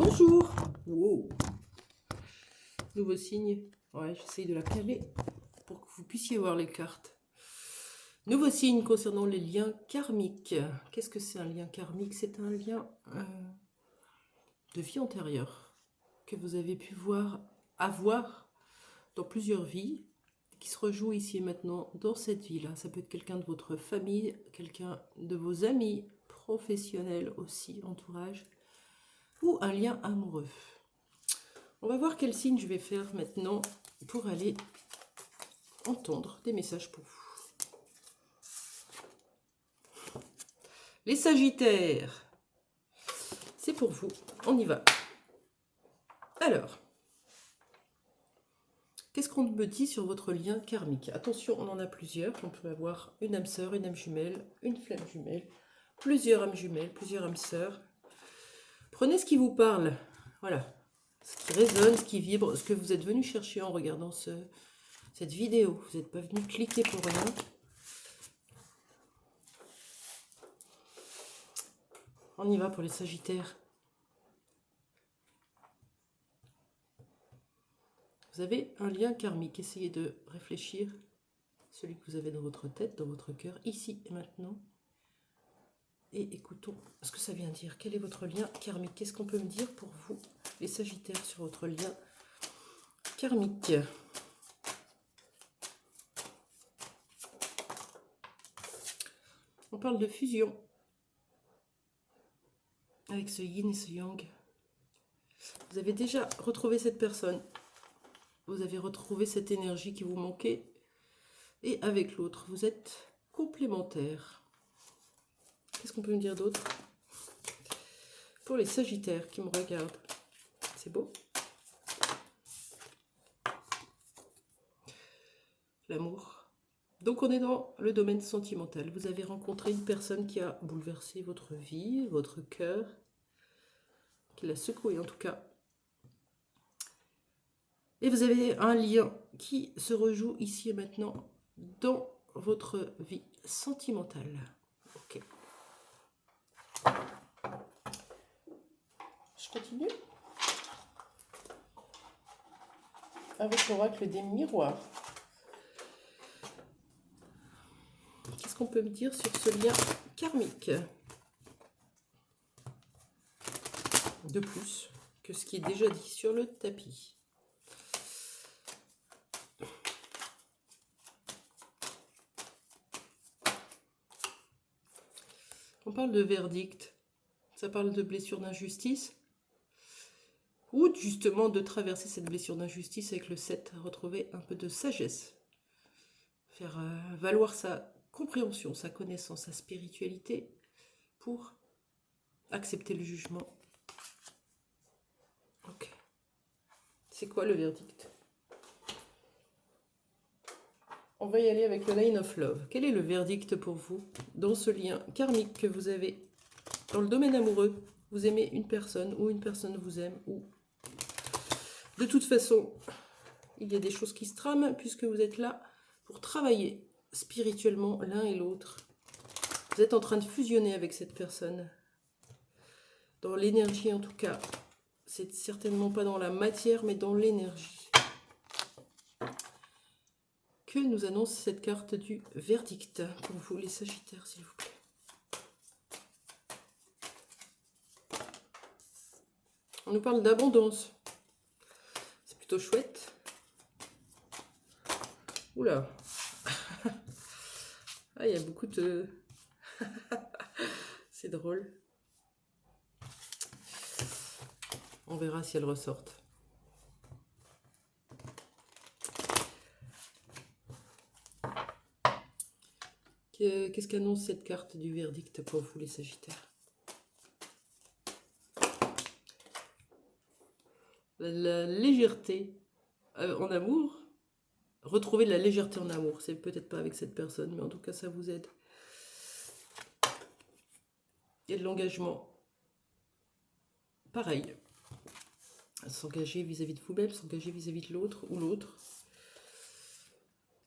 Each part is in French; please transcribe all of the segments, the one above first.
Bonjour. Wow. Nouveau signe. Ouais, j'essaye de la caler pour que vous puissiez voir les cartes. Nouveau signe concernant les liens karmiques. Qu'est-ce que c'est un lien karmique? C'est un lien de vie antérieure que vous avez pu avoir dans plusieurs vies, qui se rejoue ici et maintenant dans cette vie-là. Ça peut être quelqu'un de votre famille, quelqu'un de vos amis, professionnels aussi, entourage, ou un lien amoureux. On va voir quel signe je vais faire maintenant pour aller entendre des messages pour vous. Les Sagittaires, c'est pour vous. On y va. Alors, qu'est-ce qu'on me dit sur votre lien karmique? Attention, on en a plusieurs. On peut avoir une âme sœur, une âme jumelle, une flamme jumelle, plusieurs âmes jumelles, plusieurs âmes sœurs. Prenez ce qui vous parle. Voilà. Ce qui résonne, ce qui vibre, ce que vous êtes venu chercher en regardant cette vidéo. Vous n'êtes pas venu cliquer pour rien. On y va pour les Sagittaires. Vous avez un lien karmique. Essayez de réfléchir, celui que vous avez dans votre tête, dans votre cœur, ici et maintenant. Et écoutons ce que ça vient dire. Quel est votre lien karmique? Qu'est-ce qu'on peut me dire pour vous, les Sagittaires, sur votre lien karmique? On parle de fusion avec ce yin et ce yang. Vous avez déjà retrouvé cette personne. Vous avez retrouvé cette énergie qui vous manquait. Et avec l'autre, vous êtes complémentaires. Qu'est-ce qu'on peut me dire d'autre pour les Sagittaires qui me regardent? C'est beau. L'amour. Donc on est dans le domaine sentimental. Vous avez rencontré une personne qui a bouleversé votre vie, votre cœur, qui l'a secoué en tout cas. Et vous avez un lien qui se rejoue ici et maintenant dans votre vie sentimentale. Ok. Je continue avec l'oracle des miroirs. Qu'est-ce qu'on peut me dire sur ce lien karmique de plus que ce qui est déjà dit sur le tapis? On parle de verdict, ça parle de blessure d'injustice, ou justement de traverser cette blessure d'injustice avec le 7, retrouver un peu de sagesse, faire valoir sa compréhension, sa connaissance, sa spiritualité pour accepter le jugement. Ok. C'est quoi le verdict? On va y aller avec le Line of Love. Quel est le verdict pour vous dans ce lien karmique que vous avez dans le domaine amoureux? Vous aimez une personne ou une personne vous aime, ou de toute façon, il y a des choses qui se trament puisque vous êtes là pour travailler spirituellement l'un et l'autre. Vous êtes en train de fusionner avec cette personne. Dans l'énergie en tout cas. C'est certainement pas dans la matière mais dans l'énergie. Que nous annonce cette carte du verdict pour vous les Sagittaires, s'il vous plaît? On nous parle d'abondance. C'est plutôt chouette. Oula. Ah, il y a beaucoup de... C'est drôle. On verra si elles ressortent. Qu'est-ce qu'annonce cette carte du verdict pour vous les Sagittaires? La légèreté en amour. Retrouver de la légèreté en amour. C'est peut-être pas avec cette personne, mais en tout cas ça vous aide. Il y a de l'engagement. Pareil. S'engager vis-à-vis de vous-même, s'engager vis-à-vis de l'autre ou l'autre.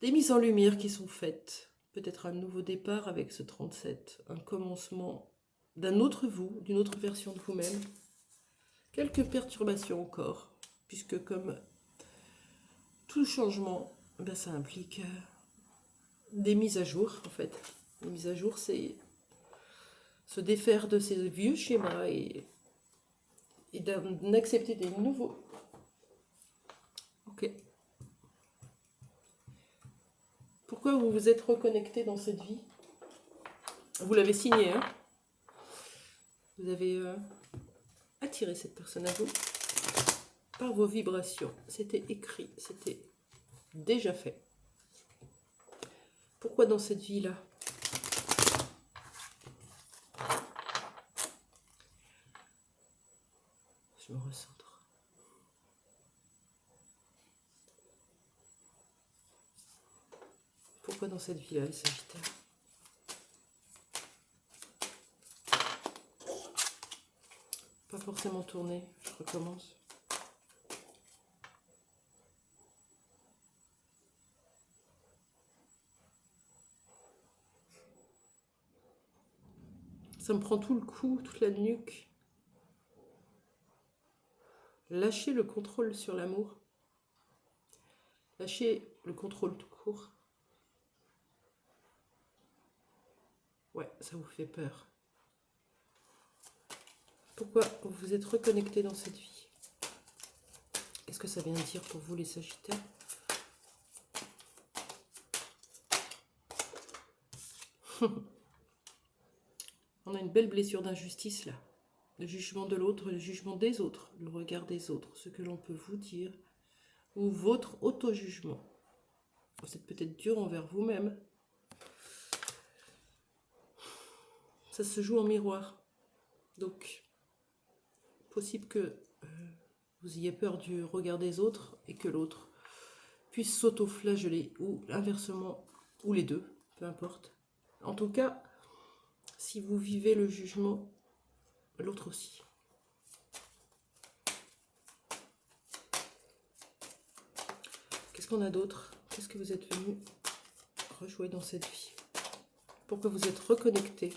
Des mises en lumière qui sont faites. Peut-être un nouveau départ avec ce 37. Un commencement d'un autre vous, d'une autre version de vous-même. Quelques perturbations encore, puisque comme tout changement, ben ça implique des mises à jour, en fait. Les mises à jour, c'est se défaire de ces vieux schémas et d'accepter des nouveaux. Ok. Pourquoi vous vous êtes reconnecté dans cette vie? Vous l'avez signé, hein? Vous avez attiré cette personne à vous par vos vibrations. C'était écrit, c'était déjà fait. Pourquoi dans cette vie-là? Je me recentre. Pourquoi dans cette vie-là, les Sagittaires? Pas forcément tourner, je recommence. Ça me prend tout le cou, toute la nuque. Lâchez le contrôle sur l'amour. Lâchez le contrôle tout court. Ouais, ça vous fait peur. Pourquoi vous vous êtes reconnecté dans cette vie? Qu'est-ce que ça vient dire pour vous, les Sagittaires? On a une belle blessure d'injustice là. Le jugement de l'autre, le jugement des autres, le regard des autres, ce que l'on peut vous dire, ou votre auto-jugement. Vous êtes peut-être dur envers vous-même. Ça se joue en miroir. Donc, possible que vous ayez peur du regard des autres et que l'autre puisse s'auto-flageller, ou inversement, ou les deux, peu importe. En tout cas, si vous vivez le jugement, l'autre aussi. Qu'est-ce qu'on a d'autre? Qu'est-ce que vous êtes venu rejouer dans cette vie? Pourquoi vous êtes reconnecté?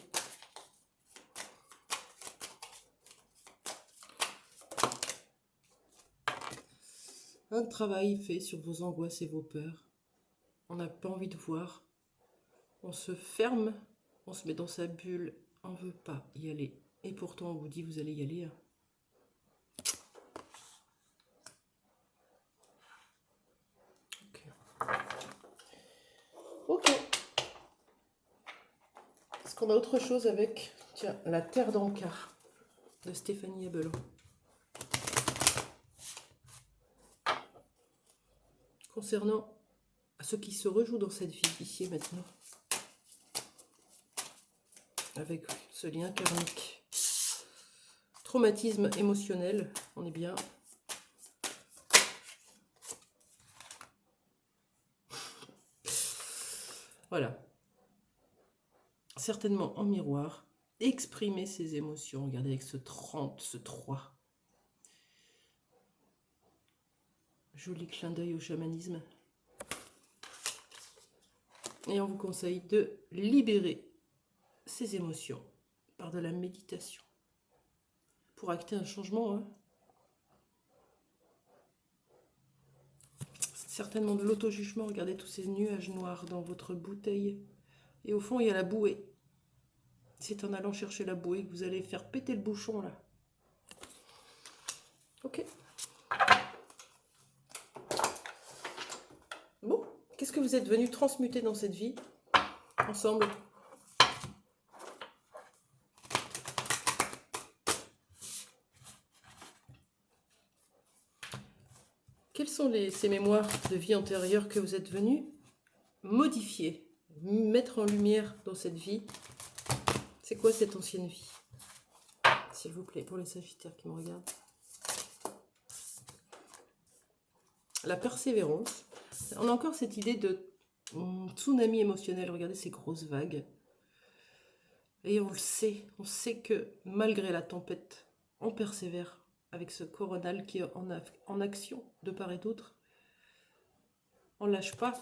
Un travail fait sur vos angoisses et vos peurs. On n'a pas envie de voir. On se ferme, on se met dans sa bulle, on ne veut pas y aller. Et pourtant, on vous dit, vous allez y aller. Ok. Est-ce qu'on a autre chose avec, tiens, la terre d'Ankar de Stéphanie Abelot? Concernant ce qui se rejoue dans cette vie, ici et maintenant, avec ce lien karmique. Traumatisme émotionnel, on est bien. Voilà. Certainement en miroir, exprimer ses émotions. Regardez avec ce 30, ce 3. Joli clin d'œil au chamanisme. Et on vous conseille de libérer ces émotions par de la méditation. Pour acter un changement, hein. Certainement de l'auto-jugement. Regardez tous ces nuages noirs dans votre bouteille. Et au fond, il y a la bouée. C'est en allant chercher la bouée que vous allez faire péter le bouchon, là. Ok. Bon, qu'est-ce que vous êtes venu transmuter dans cette vie, ensemble? Quelles sont ces mémoires de vie antérieure que vous êtes venu modifier, mettre en lumière dans cette vie? C'est quoi cette ancienne vie? S'il vous plaît, pour les Sagittaires qui me regardent. La persévérance. On a encore cette idée de tsunami émotionnel. Regardez ces grosses vagues. Et on sait que malgré la tempête, on persévère avec ce coronal qui est en action de part et d'autre. On ne lâche pas.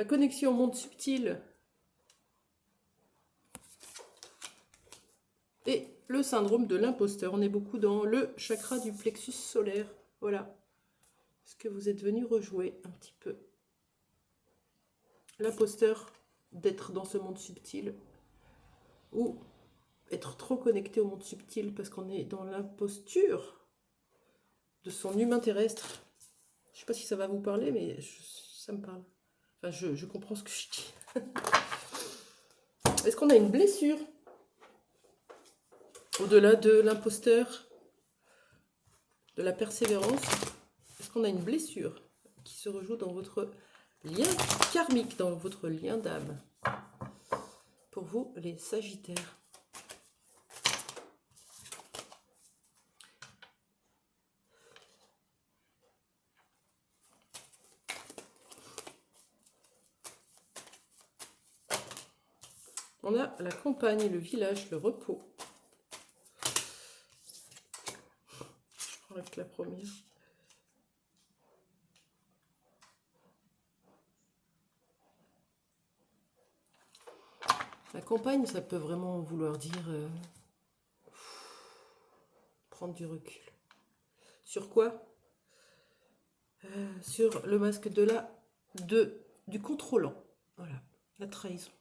La connexion au monde subtil. Et le syndrome de l'imposteur. On est beaucoup dans le chakra du plexus solaire. Voilà. Ce que vous êtes venu rejouer un petit peu. L'imposteur d'être dans ce monde subtil. Ou être trop connecté au monde subtil parce qu'on est dans l'imposture de son humain terrestre. Je ne sais pas si ça va vous parler, mais ça me parle. Enfin, je comprends ce que je dis. Est-ce qu'on a une blessure au-delà de l'imposteur, de la persévérance? Est-ce qu'on a une blessure qui se rejoue dans votre lien karmique, dans votre lien d'âme? Pour vous, les Sagittaires. On a la campagne, le village, le repos. Je prends avec la première. La campagne, ça peut vraiment vouloir dire prendre du recul. Sur quoi? Sur le masque du contrôlant. Voilà, la trahison.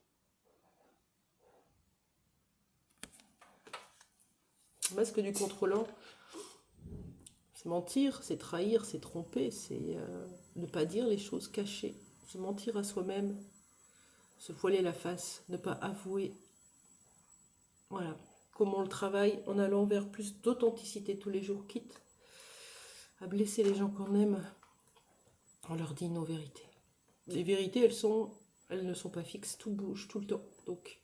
Le masque du contrôlant, c'est mentir, c'est trahir, c'est tromper, c'est ne pas dire les choses cachées, se mentir à soi-même, se voiler la face, ne pas avouer. Voilà, comment on le travaille en allant vers plus d'authenticité tous les jours, quitte à blesser les gens qu'on aime, on leur dit nos vérités. Les vérités, elles ne sont pas fixes, tout bouge tout le temps. Donc,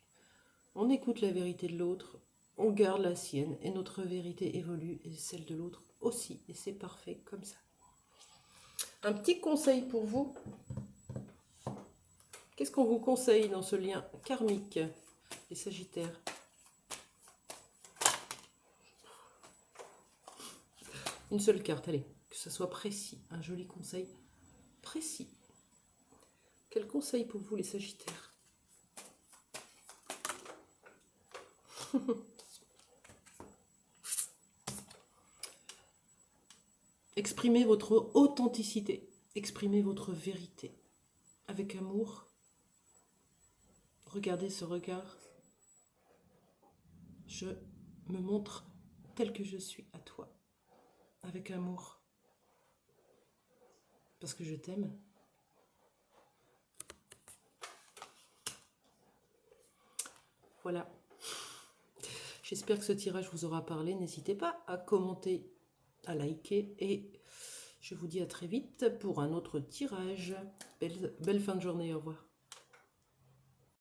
on écoute la vérité de l'autre, on garde la sienne, et notre vérité évolue, et celle de l'autre aussi, et c'est parfait comme ça. Un petit conseil pour vous. Qu'est-ce qu'on vous conseille dans ce lien karmique, les Sagittaires? Une seule carte, allez, que ce soit précis, un joli conseil précis. Quel conseil pour vous, les Sagittaires? Exprimez votre authenticité, exprimez votre vérité avec amour. Regardez ce regard. Je me montre tel que je suis à toi, avec amour, parce que je t'aime. Voilà. J'espère que ce tirage vous aura parlé. N'hésitez pas à commenter, à liker, et je vous dis à très vite pour un autre tirage. Belle fin de journée, au revoir.